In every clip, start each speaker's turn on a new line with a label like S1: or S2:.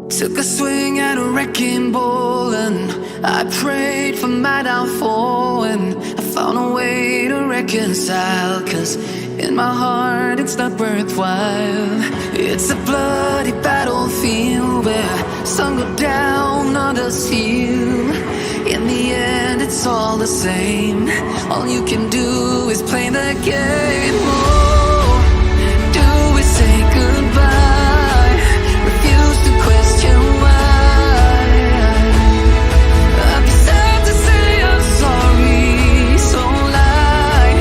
S1: Took a swing at a wrecking ball and I prayed for my downfall, and I found a way to reconcile, 'cause in my heart it's not worthwhile. It's a bloody battlefield where some go down, others heal. In the end it's all the same. All you can do is play the game. Oh, do we say goodbye? Refuse to question why. I'd be sad to say I'm sorry, so lie,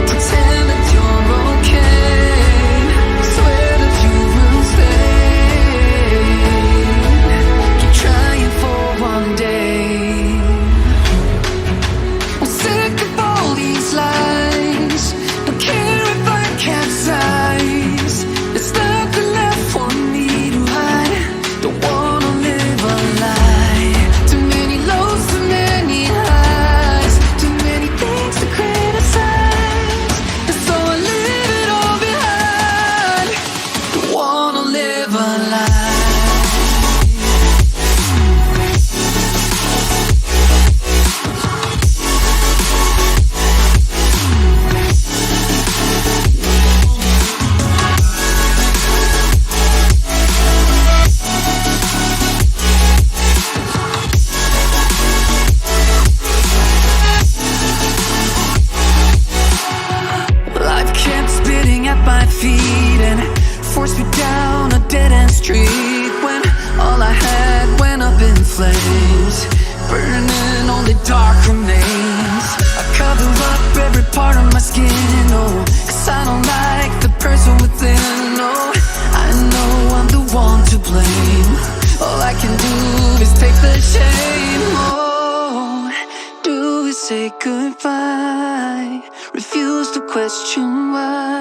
S1: pretend that you're okay, swear that you will stay, keep trying for one day. I'm sick of all these lies, don't care if I capsize. There's nothing left for me to hide, don't wanna live a lie. Too many lows, too many highs, too many things to criticize, and so I leave it all behind. Don't wanna live a lie. Life kept spitting at my feet and forced me down a dead-end street, when all I had went up in flames, burning only dark remains. I cover up every part of my skin, oh, 'cause I don't like the person within. Oh, I know I'm the one to blame. All I can do is take the shame. Oh, do we say goodbye? Refuse to question why.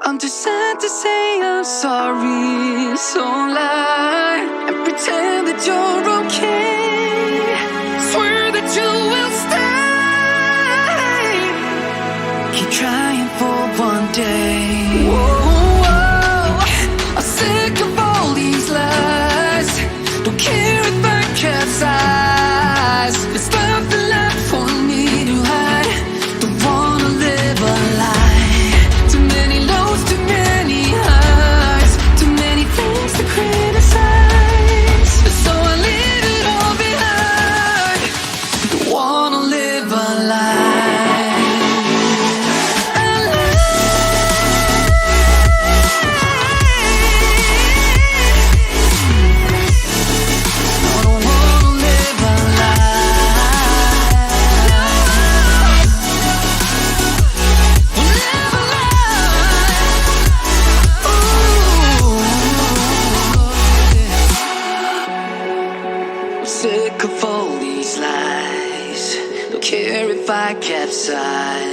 S1: I'm too sad to say I'm sorry, so lie and pretend that you're okay, swear that you will stay, keep trying for one day. Whoa, I'm sick of all these lies, don't care if I capsize. There's nothing left for me to hide, don't wanna live a lie. Too many lows, too many highs, too many things to criticize, so I leave it all behind. Don't wanna live a lie. A lie. No, don't wanna live a lie. Live a lie. Ooh. I'm sick of all these lies, don't care if I capsize.